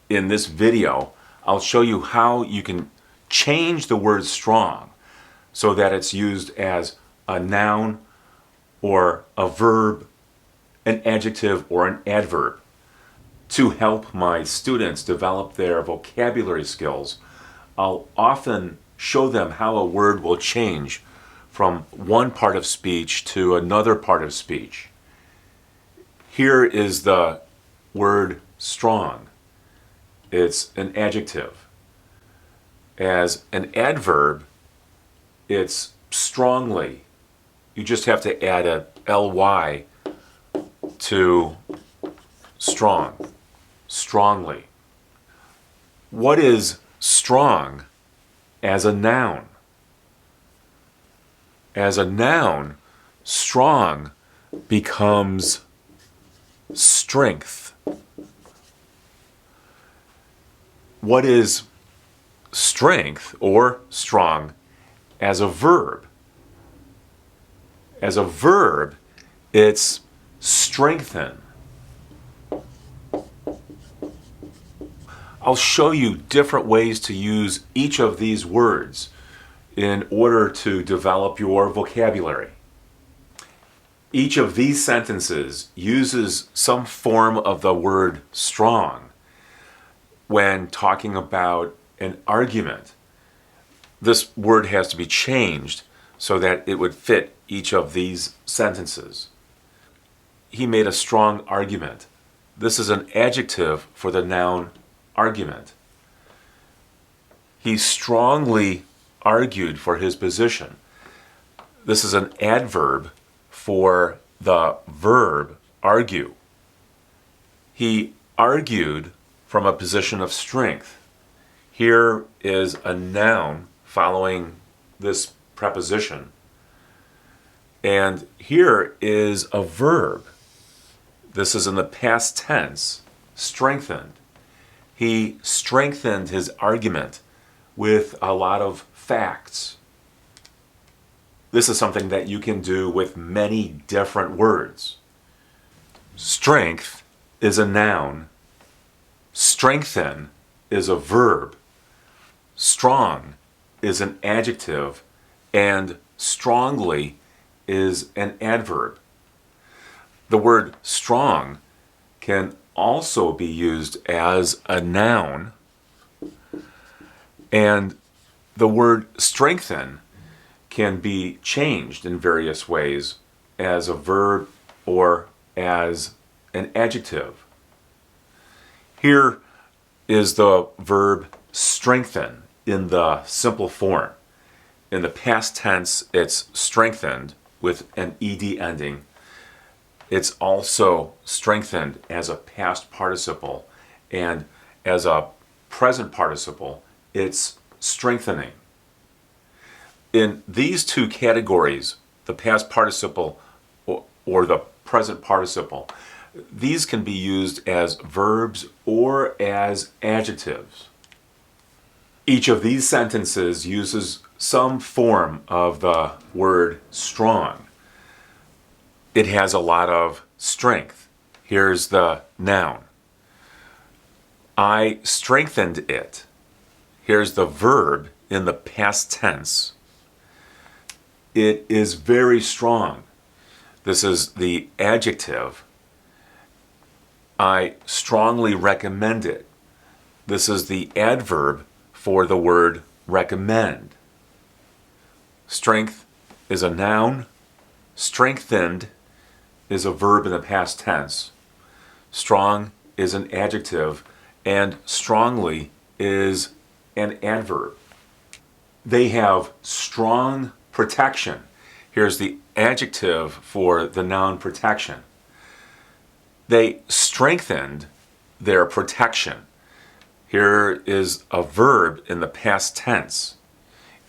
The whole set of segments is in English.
in this video, I'll show you how you can change the word strong so that it's used as a noun or a verb, an adjective, or an adverb to help my students develop their vocabulary skills. I'll often show them how a word will change from one part of speech to another part of speech. Here is the word strong. It's an adjective. As an adverb, it's strongly. You just have to add a ly to strong, strongly. What is strong as a noun? As a noun, strong becomes strength. What is strength or strong as a verb? As a verb, it's strengthen. I'll show you different ways to use each of these words in order to develop your vocabulary. Each of these sentences uses some form of the word strong when talking about an argument. This word has to be changed so that it would fit each of these sentences. He made a strong argument. This is an adjective for the noun argument. He strongly argued for his position. This is an adverb for the verb argue. He argued from a position of strength. Here is a noun following this preposition. And here is a verb. This is in the past tense, strengthened. He strengthened his argument with a lot of facts. This is something that you can do with many different words. Strength is a noun. Strengthen is a verb. Strong is an adjective. And strongly is an adverb. The word strong can also be used as a noun, and the word strengthen can be changed in various ways as a verb or as an adjective. Here is the verb strengthen in the simple form. In the past tense, it's strengthened with an ed ending. It's also strengthened as a past participle, and as a present participle, it's strengthening. In these two categories, the past participle or the present participle, these can be used as verbs or as adjectives. Each of these sentences uses some form of the word strong. It has a lot of strength. Here's the noun. I strengthened it. Here's the verb in the past tense. It is very strong. This is the adjective. I strongly recommend it. This is the adverb for the word recommend. Strength is a noun. Strengthened is a verb in the past tense. Strong is an adjective, and strongly is an adverb. They have strong protection. Here's the adjective for the noun protection. They strengthened their protection. Here is a verb in the past tense.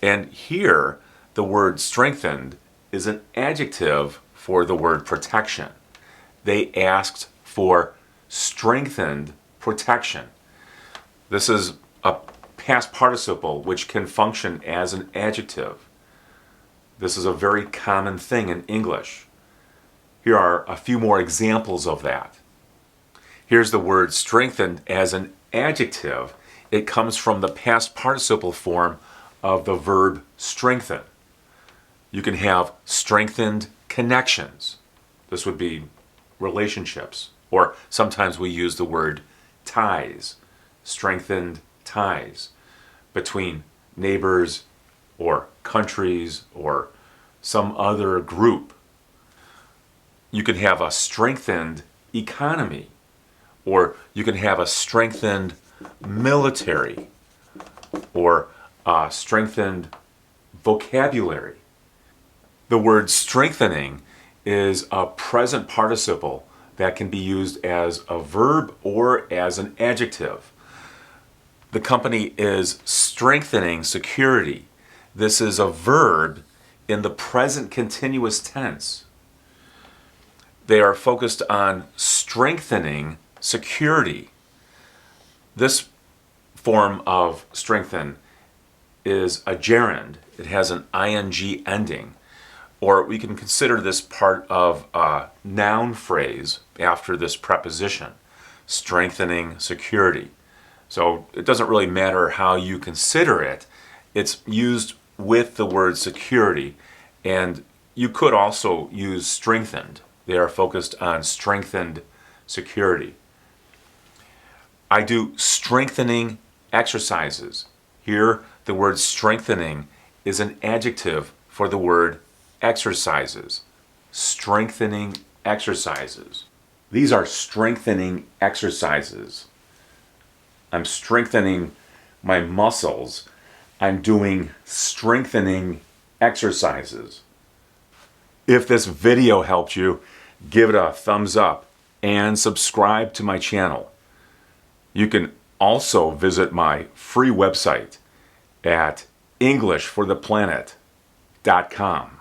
And here, the word strengthened is an adjective for the word protection. They asked for strengthened protection. This is a past participle which can function as an adjective. This is a very common thing in English. Here are a few more examples of that. Here's the word strengthened as an adjective. It comes from the past participle form of the verb strengthen. You can have strengthened connections. This would be relationships. Or sometimes we use the word ties, strengthened ties between neighbors or countries or some other group. You can have a strengthened economy, or you can have a strengthened military, or a strengthened vocabulary. The word strengthening is a present participle that can be used as a verb or as an adjective. The company is strengthening security. This is a verb in the present continuous tense. They are focused on strengthening security. This form of strengthen is a gerund. It has an ing ending. Or we can consider this part of a noun phrase after this preposition, strengthening security. So it doesn't really matter how you consider it. It's used with the word security, and you could also use strengthened. They are focused on strengthened security. I do strengthening exercises. Here, the word strengthening is an adjective for the word exercises. Strengthening exercises. These are strengthening exercises. I'm strengthening my muscles. I'm doing strengthening exercises. If this video helped you, give it a thumbs up and subscribe to my channel. You can also visit my free website at EnglishForThePlanet.com.